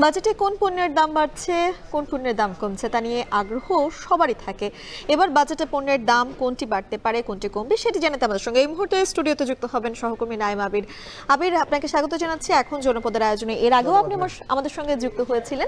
বাজেটে কোন পণ্যের দাম বাড়ছে, কোন পণ্যের দাম কমছে তা নিয়ে আগ্রহ সবারই থাকে। এবার বাজেটে পণ্যের দাম কোনটি বাড়তে পারে, কোনটি কমবে সেটি জানাতে আমাদের সঙ্গে এই মুহূর্তে স্টুডিওতে যুক্ত হবেন সহকর্মী নাইম আবির। আবির, আপনাকে স্বাগত জানাচ্ছি এখন জনপদের আয়োজনে। এর আগেও আপনি আমাদের সঙ্গে যুক্ত হয়েছিলেন,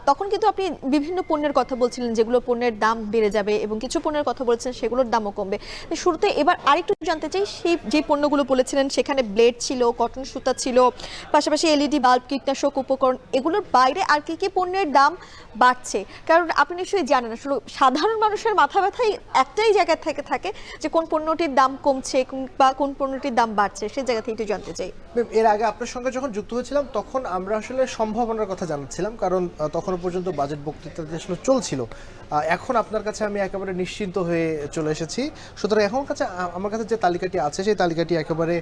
তখন কিন্তু আপনি বিভিন্ন পণ্যের কথা বলছিলেন যেগুলো পণ্যের দাম বেড়ে যাবে এবং কিছু পণ্যের কথা বলছেন সেগুলোর দামও কমবে। শুরুতে এবার আরেকটু জানতে চাই, সেই যে পণ্যগুলো বলেছিলেন সেখানে ব্লেড ছিল, কটন সুতা ছিল, পাশাপাশি এলইডি বাল্ব, কীটনাশক উপকরণ, এগুলোর বাইরে আর কি কি পণ্যের দাম বাড়ছে? কারণ আপনি নিশ্চয়ই জানেন আসলে সাধারণ মানুষের মাথা ব্যথাই একটাই জায়গা থেকে থাকে যে কোন পণ্যটির দাম কমছে বা কোন পণ্যটির দাম বাড়ছে, সেই জায়গা থেকে একটু জানতে চাই। এর আগে আপনার সঙ্গে যখন যুক্ত হয়েছিলাম তখন আমরা আসলে সম্ভাবনার কথা জানাচ্ছিলাম, কারণ তখনও পর্যন্ত বাজেট বক্তৃতাটি আসলে চলছিল। এখন আপনার কাছে আমি একেবারে নিশ্চিন্ত হয়ে চলে এসেছি। সুতরাং এখন আমার কাছে যে তালিকাটি আছে সেই তালিকাটি একেবারে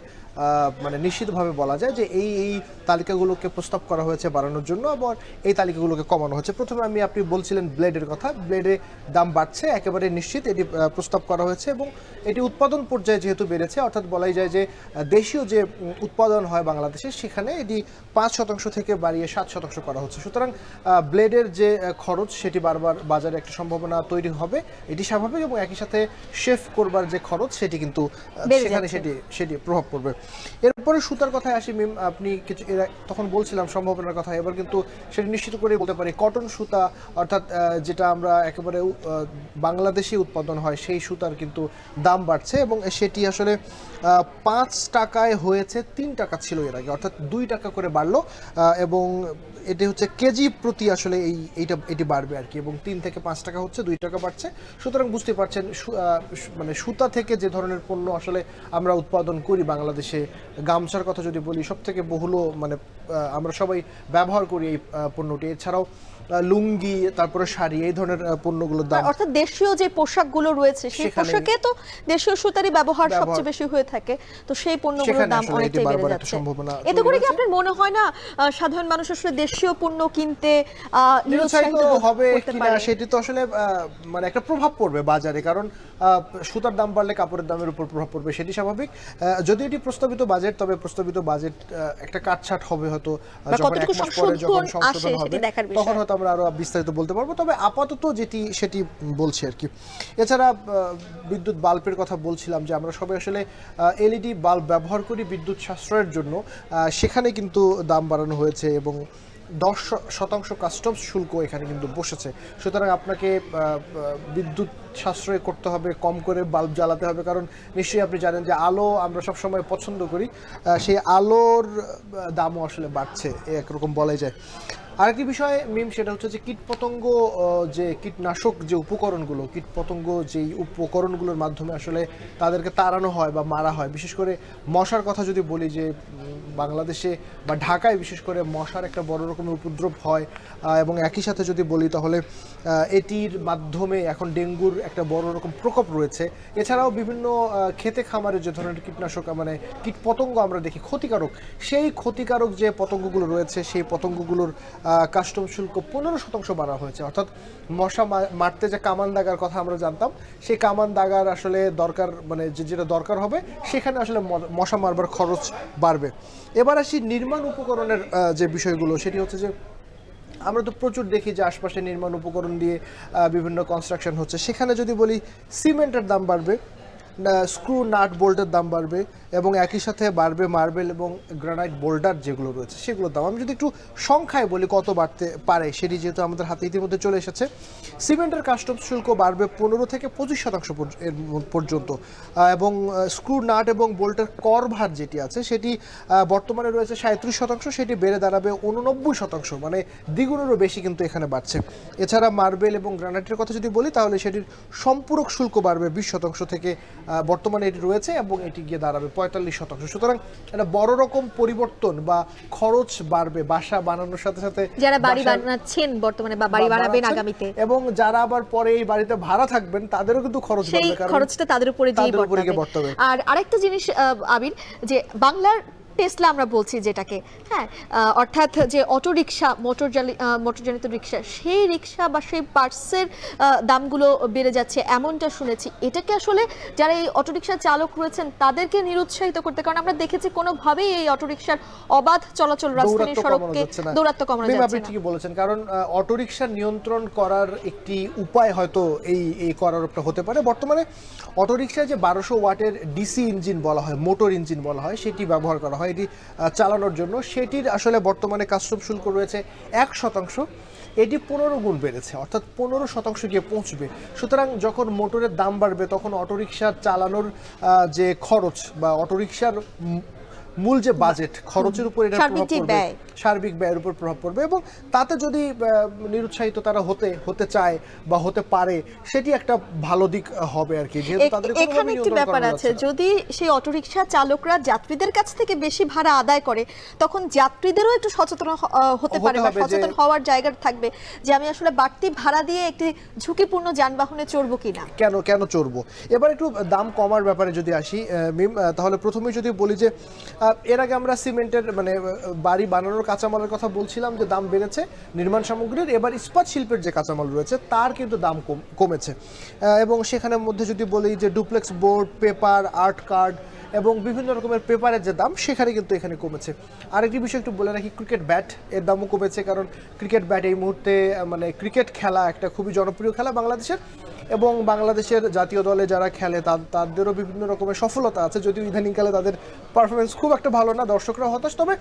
মানে নিশ্চিতভাবে বলা যায় যে এই তালিকাগুলোকে প্রস্তাব করা হয়েছে বাড়ানোর জন্য, আবার এই তালিকাগুলোকে কমানো হচ্ছে। প্রথমে আপনি বলছিলেন ব্লেডের কথা। ব্লেডের দাম বাড়ছে একেবারে নিশ্চিত, এটি প্রস্তাব করা হয়েছে এবং এটি উৎপাদন পর্যায়ে যেহেতু বেড়েছে, অর্থাৎ বলাই যায় যে দেশীয় যে উৎপাদন হয় বাংলাদেশে সেখানে এটি 5% থেকে বাড়িয়ে 7% করা হচ্ছে। সুতরাং ব্লেডের যে খরচ সেটি বারবার বাজারে একটা সম্ভাবনা তৈরি হবে, এটি স্বাভাবিক, এবং একই সাথে শেফ করবার যে খরচ সেটি কিন্তু সেখানে সেটি প্রভাব পড়বে। এরপরে সুতার কথায় আসি মিম, আপনি কিছু তখন বলছিলাম সম্ভাবনার কথা, এবার কিন্তু সেটি নিশ্চিত করে বলতে পারি কটন সুতা, অর্থাৎ যেটা আমরা একেবারে বাংলাদেশে উৎপাদন হয় সেই সুতার কিন্তু দাম বাড়ছে এবং সেটি আসলে 5 টাকায় হয়েছে 3 টাকা ছিল এর আগে, অর্থাৎ 2 টাকা করে বাড়লো। এবং এটি হচ্ছে কেজি প্রতি আসলে এটি বাড়বে আর কি, এবং 3 থেকে 5 টাকা হচ্ছে, 2 টাকা বাড়ছে। সুতরাং বুঝতে পারছেন মানে সুতা থেকে যে ধরনের পণ্য আসলে আমরা উৎপাদন করি বাংলাদেশে, গামছার কথা যদি বলি সব থেকে বহুল মানে আমরা সবাই ব্যবহার করি এই পণ্যটি। এছাড়াও লুঙ্গি, তারপরে শাড়ি, এই ধরনের পণ্যগুলোর দাম, অর্থাৎ দেশীয় যে পোশাকগুলো রয়েছে সেই পোশাকে তো দেশীয় সুতারই ব্যবহার সবচেয়ে বেশি হয়ে থাকে, তো সেই পণ্যগুলোর দাম অনেকটাই বেড়ে যাচ্ছে। এতে করে কি আপনার মনে হয় না সাধারণ মানুষ আসলে দেশীয় পণ্য কিনতে নিরুৎসাহিত হবে কিনা, সেটি তো আসলে মানে একটা প্রভাব পড়বে বাজারে, কারণ সুতার দাম বাড়লে কাপড়ের দামের উপর প্রভাব পড়বে, সেটি স্বাভাবিক। যদি এটি প্রস্তাবিত বাজেট, তবে প্রস্তাবিত বাজেট একটা কাটছাট হবে হয়তো, যখন 1 মাস পরে যখন সংশোধন হবে তখন হয়তো আমরা আরো বিস্তারিত বলতে পারবো। তবে আপাতত সেটি বলছি আর কি। এছাড়া বিদ্যুৎ বাল্বের কথা বলছিলাম যে আমরা সবাই আসলে এলইডি বাল্ব ব্যবহার করি বিদ্যুৎ সাশ্রয়ের জন্য, সেখানে কিন্তু দাম বাড়ানো হয়েছে এবং 10% কাস্টমস শুল্ক এখানে কিন্তু বসেছে। সুতরাং আপনাকে বিদ্যুৎ সাশ্রয় করতে হবে, কম করে বাল্ব জ্বালাতে হবে, কারণ নিশ্চয়ই আপনি জানেন যে আলো আমরা সবসময় পছন্দ করি, সেই আলোর দামও আসলে বাড়ছে একরকম বলাই যায়। আরেকটি বিষয় মিম, সেটা হচ্ছে যে কীটপতঙ্গ, যে কীটনাশক যে উপকরণগুলো, কীটপতঙ্গ যেই উপকরণগুলোর মাধ্যমে আসলে তাদেরকে তাড়ানো হয় বা মারা হয়, বিশেষ করে মশার কথা যদি বলি, যে বাংলাদেশে বা ঢাকায় বিশেষ করে মশার একটা বড় রকমের উপদ্রব হয়, এবং একই সাথে যদি বলি তাহলে এটির মাধ্যমে এখন ডেঙ্গুর একটা বড় রকম প্রকোপ রয়েছে। এছাড়াও বিভিন্ন খেতে খামারে যে ধরনের কীটনাশক মানে কীটপতঙ্গ আমরা দেখি ক্ষতিকারক, সেই ক্ষতিকারক যে পতঙ্গগুলো রয়েছে সেই পতঙ্গগুলোর কাস্টম শুল্ক 15% বাড়া হয়েছে। অর্থাৎ মশা মারতে যে কামান দাগার কথা আমরা জানতাম, সেই কামান দাগার আসলে দরকার, মানে যেটা দরকার হবে সেখানে আসলে মশা মারবার খরচ বাড়বে। এবার আসি নির্মাণ উপকরণের যে বিষয়গুলো, সেটি হচ্ছে যে আমরা তো প্রচুর দেখি যে আশপাশে নির্মাণ উপকরণ দিয়ে বিভিন্ন কনস্ট্রাকশন হচ্ছে, সেখানে যদি বলি সিমেন্টের দাম বাড়বে, স্ক্রু নাট বোল্টের দাম বাড়বে, এবং একই সাথে বাড়বে মার্বেল এবং গ্রানাইট বোল্ডার যেগুলো রয়েছে সেগুলোর দাম। আমি যদি একটু সংখ্যায় বলি কত বাড়তে পারে, সেটি যেহেতু আমাদের হাতে ইতিমধ্যে চলে এসেছে, সিমেন্টের কাস্টমস শুল্ক বাড়বে 15 থেকে 25% পর্যন্ত, এবং স্ক্রু নাট এবং বোল্টের কর ভার যেটি আছে সেটি বর্তমানে রয়েছে 37%, সেটি বেড়ে দাঁড়াবে 89%, মানে দ্বিগুণেরও বেশি কিন্তু এখানে বাড়ছে। এছাড়া মার্বেল এবং গ্রানাইটের কথা যদি বলি তাহলে সেটির সম্পূরক শুল্ক বাড়বে 20% থেকে, বর্তমানে এটি রয়েছে, এবং এটি গিয়ে দাঁড়াবে 45%। সুতরাং একটা বড় রকম পরিবর্তন বা খরচ বাড়বে বাসা বানানোর সাথে সাথে, যারা বাড়ি বানাচ্ছেন বর্তমানে বা বাড়ি বানাবেন আগামীতে, এবং যারা আবার পরে এই বাড়িতে ভাড়া থাকবেন তাদেরও কিন্তু খরচ বাড়বে, কারণ খরচটা তাদের উপরে দিয়ে পড়বে। আর আরেকটা জিনিস আবির, যে বাংলার টেসলা আমরা বলছি যেটাকে, হ্যাঁ, অর্থাৎ যে অটোরিকশা, মোটরজনিত রিকশা, সেই রিকশা বা সেই পার্টসের দামগুলো বেড়ে যাচ্ছে এমনটা শুনেছি। এটাকে আসলে যারা এই অটোরিকশা চালক রয়েছেন তাদেরকে নিরুৎসাহিত করতে, কারণ আমরা দেখেছি কোনোভাবেই এই অটোরিকশার অবাধ চলাচল রাজধানীর সড়ককে দৌরাত্ম্য কমানো যাচ্ছে না। আপনি ঠিকই বলেছেন, কারণ অটোরিকশা নিয়ন্ত্রণ করার একটি উপায় হয়তো এই করার একটা হতে পারে। বর্তমানে অটোরিকশায় যে 1200 ওয়াটের ডিসি ইঞ্জিন বলা হয়, মোটর ইঞ্জিন বলা হয়, সেটি ব্যবহার করা হয় এটি চালানোর জন্য। সেটির আসলে বর্তমানে কাস্টম শুল্ক রয়েছে 1%, এটি 15 গুণ বেড়েছে, অর্থাৎ 15% গিয়ে পৌঁছবে। সুতরাং যখন মোটরের দাম বাড়বে তখন অটোরিকশা চালানোর যে খরচ বা অটোরিকশার মূল যে বাজেট, খরচের উপর এটা প্রভাব পড়বে, সার্বিক ব্যয়ের উপর প্রভাব পড়বে। এবং তাতে যদি নিরুৎসাহিত তারা হতে চায় বা হতে পারে, সেটি একটা ভালো দিক হবে আর কি। যেহেতু তাদের এখানে একটি ব্যাপার আছে, যদি সেই অটোরিকশা চালকরা যাত্রীদের কাছ থেকে বেশি ভাড়া আদায় করে, তখন যাত্রীদেরও একটু সচেতন হতে পারে বা সচেতন হওয়ার জায়গা থাকবে যে আমি আসলে বাড়তি ভাড়া দিয়ে একটি ঝুঁকিপূর্ণ যানবাহনে চড়বো কিনা, কেন চড়বো। এবার একটু দাম কমার ব্যাপারে যদি আসি মিম, তাহলে প্রথমে যদি বলি যে এর আগে আমরা সিমেন্টের মানে বাড়ি বানানোর কাঁচামালের কথা বলছিলাম যে দাম বেড়েছে নির্মাণ সামগ্রীর। এবার ইস্পাত শিল্পের যে কাঁচামাল রয়েছে তার কিন্তু দাম কমেছে। এবং সেখানের মধ্যে যদি বলি যে duplex board, paper, art card এবং বিভিন্ন রকমের পেপারের যে দাম, সেখানে কিন্তু এখানে কমেছে। আরেকটি বিষয় একটু বলে রাখি, ক্রিকেট ব্যাট এর দামও কমেছে, কারণ ক্রিকেট ব্যাট এই মুহূর্তে মানে ক্রিকেট খেলা একটা খুবই জনপ্রিয় খেলা বাংলাদেশের, এবং বাংলাদেশের জাতীয় দলে যারা খেলে তাদেরও বিভিন্ন রকমের সফলতা আছে, যদিও ইদানিংকালে তাদের পারফরমেন্স খুব একটা ভালো না, দর্শকরা হতাশ। তবে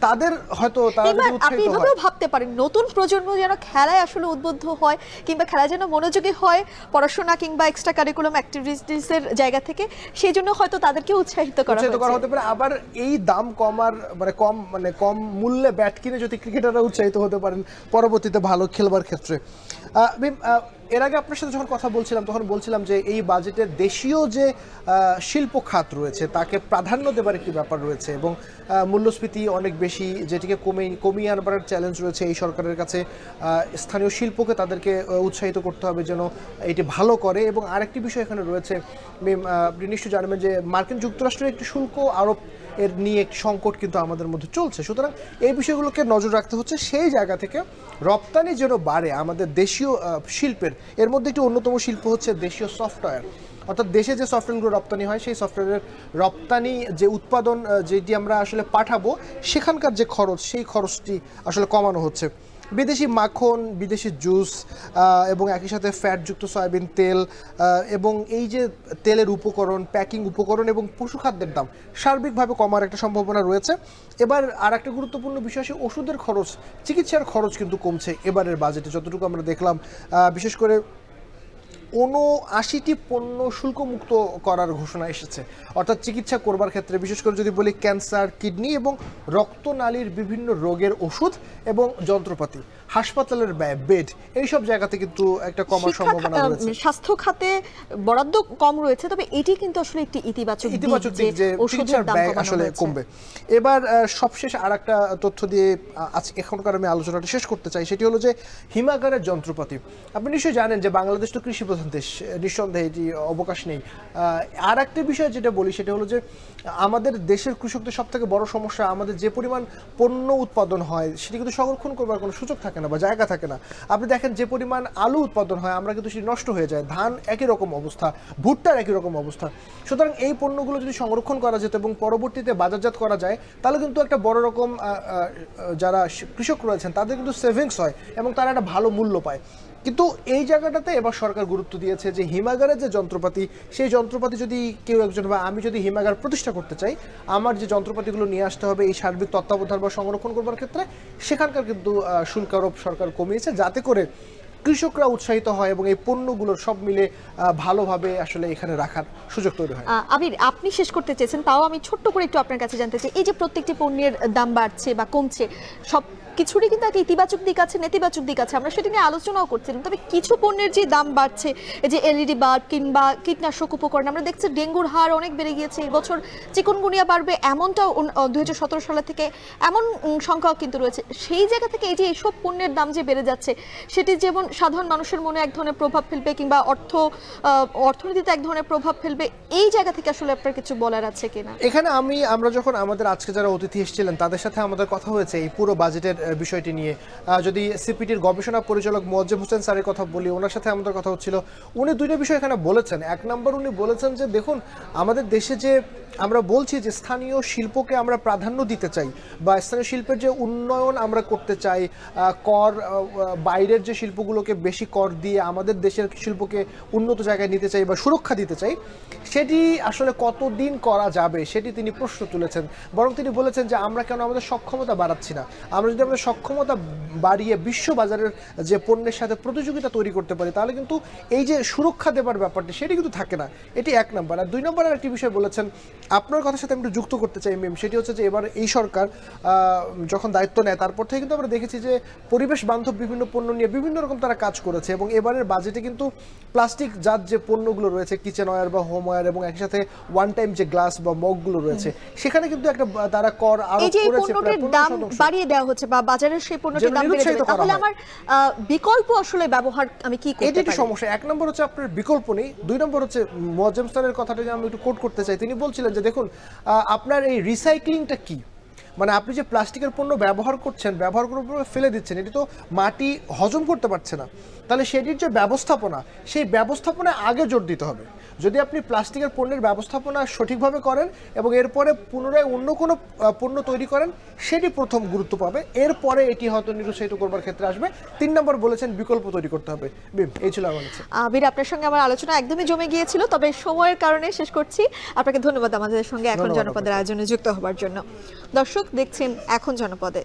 তাদের হয়তো তারা যদি উৎসাহিত হয়, আপনি ভাবতে পারেন নতুন প্রজন্ম যেন খেলায় আসলে উদ্বুদ্ধ হয়, কিংবা খেলা যেন মনোযোগী হয় পড়াশোনা কিংবা এক্সট্রা কারিকুলাম অ্যাক্টিভিটিসের জায়গা থেকে, সেই জন্য হয়তো তাদেরকে উৎসাহিত করা হতে পারে। আবার এই দাম কমার কম মূল্যে ব্যাট কিনে যদি ক্রিকেটাররা উৎসাহিত হতে পারেন পরবর্তীতে ভালো খেলবার ক্ষেত্রে। এর আগে আপনার সাথে যখন কথা বলছিলাম তখন বলছিলাম যে এই বাজেটের দেশীয় যে শিল্প খাত রয়েছে তাকে প্রাধান্য দেবার একটি ব্যাপার রয়েছে, এবং মূল্যস্ফীতি অনেক বেশি, যেটিকে কমিয়ে আনবার চ্যালেঞ্জ রয়েছে এই সরকারের কাছে। স্থানীয় শিল্পকে তাদেরকে উৎসাহিত করতে হবে যেন এটি ভালো করে। এবং আরেকটি বিষয় এখানে রয়েছে, আপনি নিশ্চয়ই জানবেন যে মার্কিন যুক্তরাষ্ট্রের একটি শুল্ক আরোপ এর নিয়ে একটি সংকট কিন্তু আমাদের মধ্যে চলছে। সুতরাং এই বিষয়গুলোকে নজর রাখতে হচ্ছে, সেই জায়গা থেকে রপ্তানি যেন বাড়ে আমাদের দেশীয় শিল্পের। এর মধ্যে একটি অন্যতম শিল্প হচ্ছে দেশীয় সফটওয়্যার, অর্থাৎ দেশে যে সফটওয়্যারগুলো রপ্তানি হয় সেই সফটওয়্যারের রপ্তানি যে উৎপাদন যেটি আমরা আসলে পাঠাবো, সেখানকার যে খরচ, সেই খরচটি আসলে কমানো হচ্ছে। বিদেশি মাখন, বিদেশি জুস এবং একই সাথে ফ্যাটযুক্ত সয়াবিন তেল এবং এই যে তেলের উপকরণ, প্যাকিং উপকরণ এবং পশু খাদ্যের দাম সার্বিকভাবে কমার একটা সম্ভাবনা রয়েছে। এবার আর একটা গুরুত্বপূর্ণ বিষয়, সে ওষুধের খরচ, চিকিৎসার খরচ কিন্তু কমছে এবারের বাজেটে যতটুকু আমরা দেখলাম। বিশেষ করে 79টি পণ্য শুল্কমুক্ত করার ঘোষণা এসেছে, অর্থাৎ চিকিৎসা করবার ক্ষেত্রে বিশেষ করে যদি বলি ক্যান্সার, কিডনি এবং রক্তনালীর বিভিন্ন রোগের ওষুধ এবং যন্ত্রপাতি, হাসপাতালের ব্যয়, বেড, এইসব জায়গাতে কিন্তু একটা কমার সম্ভাবনা রয়েছে। স্বাস্থ্য খাতে বরাদ্দ কম রয়েছে, তবে এটি কিন্তু আসলে একটি ইতিবাচক দিক যে চিকিৎসার ব্যয় আসলে কমবে। এবার সবশেষ আর একটা তথ্য দিয়ে আজ এখনকার আমি আলোচনাটা শেষ করতে চাই, সেটি হলো যে হিমাগারের যন্ত্রপাতি। আপনি নিশ্চয়ই জানেন যে বাংলাদেশ তো কৃষি প্রধান দেশ, নিঃসন্দেহে এটি অবকাশ নেই। আর একটা বিষয় যেটা বলি সেটা হলো যে আমাদের দেশের কৃষকদের সব থেকে বড় সমস্যা, আমাদের যে পরিমাণ পণ্য উৎপাদন হয় সেটি কিন্তু সংরক্ষণ করবার কোনো সুযোগ থাকে না বা জায়গা থাকে না। আপনি দেখেন যে পরিমাণ আলু উৎপাদন হয় আমরা কিন্তু সেটি নষ্ট হয়ে যায়, ধান একই রকম অবস্থা, ভুট্টার একই রকম অবস্থা। সুতরাং এই পণ্যগুলো যদি সংরক্ষণ করা যেত এবং পরবর্তীতে বাজারজাত করা যায়, তাহলে কিন্তু একটা বড় রকম যারা কৃষক রয়েছেন তাদের কিন্তু সেভিংস হয় এবং তারা একটা ভালো মূল্য পায়। কিন্তু এই জায়গাটাতে এবার সরকার গুরুত্ব দিয়েছে যে হিমাগারের যে যন্ত্রপাতি, সেই যন্ত্রপাতি যদি কেউ একজন বা আমি যদি হিমাগার প্রতিষ্ঠা করতে চাই, আমার যে যন্ত্রপাতিগুলো নিয়ে আসতে হবে এই সার্বিক তত্ত্বাবধান বা সংরক্ষণ করবার ক্ষেত্রে, সেখানকার কিন্তু শুল্ক আরোপ সরকার কমিয়েছে, যাতে করে কৃষকরা উৎসাহিত হয় এবং এই পণ্যগুলোর সব মিলে ভালোভাবে আসলে এখানে রাখার সুযোগ তৈরি হয়। আবির, আপনি শেষ করতে চেয়েছেন, তাও আমি ছোট্ট করে একটু আপনার কাছে জানতে চাই, এই যে প্রত্যেকটি পণ্যের দাম বাড়ছে বা কমছে, সব সবকিছুরই কিন্তু একটা ইতিবাচক দিক আছে, নেতিবাচক দিক আছে, আমরা সেটা নিয়ে আলোচনাও করছিলাম। তবে কিছু পণ্যের যে দাম বাড়ছে, এই যে এলইডি বাল্ব কিংবা কীটনাশক উপকরণ, আমরা দেখছি ডেঙ্গুর হার অনেক বেড়ে গিয়েছে, এই বছর চিকুনগুনিয়া বাড়বে এমনটাও 2017 সালে থেকে এমন সংখ্যাও কিন্তু রয়েছে। সেই জায়গা থেকে এই যে এইসব পণ্যের দাম যে বেড়ে যাচ্ছে, সেটি যেমন সাধারণ মানুষের মনে এক ধরনের প্রভাব ফেলবে কিংবা অর্থনীতিতে এক ধরনের প্রভাব ফেলবে, এই জায়গা থেকে আসলে আপনার কিছু বলার আছে কিনা? এখানে আমরা যখন আমাদের আজকে যারা অতিথি এসেছিলেন তাদের সাথে আমাদের কথা হয়েছে এই পুরো বাজেটের বিষয়টি নিয়ে। যদি সিপিটির গবেষণা পরিচালক মোয়াজ্জেম হোসেন স্যারের কথা বলি, ওনার সাথে আমাদের কথা হচ্ছিল, উনি দুইটা বিষয় এখানে বলেছেন। এক নম্বর উনি বলেছেন যে দেখুন, আমাদের দেশে যে আমরা বলছি যে স্থানীয় শিল্পকে আমরা প্রাধান্য দিতে চাই বা স্থানীয় শিল্পের যে উন্নয়ন আমরা করতে চাই, কর বাইরের যে শিল্পগুলোকে বেশি কর দিয়ে আমাদের দেশের শিল্পকে উন্নত জায়গায় নিতে চাই বা সুরক্ষা দিতে চাই, সেটি আসলে কতদিন করা যাবে সেটি তিনি প্রশ্ন তুলেছেন। বরং তিনি বলেছেন যে আমরা কেন আমাদের সক্ষমতা বাড়াচ্ছি না, আমরা যদি আমাদের সক্ষমতা বাড়িয়ে বিশ্ব বাজারের যে পণ্যের সাথে প্রতিযোগিতা তৈরি করতে পারি, তাহলে কিন্তু এই যে সুরক্ষা দেবার ব্যাপারটি সেটি কিন্তু থাকে না। এটি এক নম্বর। আর দুই নম্বর একটি বিষয় বলেছেন, আপনার কথার সাথে আমি একটু যুক্ত করতে চাই মিম, সেটি হচ্ছে যে এবার এই সরকার যখন দায়িত্ব নেয় তারপর থেকে কিন্তু আমরা দেখেছি যে পরিবেশ বান্ধব বিভিন্ন পণ্য নিয়ে বিভিন্ন রকম তারা কাজ করেছে। এবং এবারের বাজেটে কিন্তু প্লাস্টিক জাত যে পণ্যগুলো রয়েছে, কিচেন ওয়্যার বা হোম ওয়্যার এবং একই সাথে ওয়ান টাইম যে গ্লাস বা মগগুলো রয়েছে, সেখানে কিন্তু একটা তারা কর আরোপ করেছে। পণ্যের দাম বাড়িয়ে দেওয়া হচ্ছে বা বাজারের সেই পণ্যটির দাম বেড়ে যাবে, তাহলে আমার বিকল্প আসলে ব্যবহার আমি কি করতে পারি? এটি সমস্যা। এক নম্বর হচ্ছে আপনার বিকল্প নেই, দুই নম্বর হচ্ছে মোয়াজ্জেম স্যারের কথাটা আমি একটু কোট করতে চাই। তিনি বলছিলেন যে দেখুন, আপনার এই রিসাইক্লিংটা কি, মানে আপনি যে প্লাস্টিকের পণ্য ব্যবহার করছেন, ব্যবহার করে ফেলে দিচ্ছেন, এটি তো মাটি হজম করতে পারছে না। তাহলে সেটির যে ব্যবস্থাপনা, সেই ব্যবস্থাপনায় আগে জোর দিতে হবে। যদি আপনি প্লাস্টিকের পণ্যের ব্যবস্থাপনা সঠিকভাবে করেন এবং এরপরে পুনরায় অন্য কোনো পণ্য তৈরি করেন, সেটি প্রথম গুরুত্ব পাবে, এরপরে এটি হয়তো নিরুৎসাহিত করবার ক্ষেত্রে আসবে। 3 নম্বর বলেছেন বিকল্প তৈরি করতে হবে। এই ছিল আমার কাছে। আবির, আপনার সঙ্গে আমার আলোচনা একদমই জমে গিয়েছিল, তবে সময়ের কারণে শেষ করছি। আপনাকে ধন্যবাদ আমাদের সঙ্গে এখন জনপদের আয়োজনে যুক্ত হবার জন্য। দর্শক দেখছেন এখন জনপদে।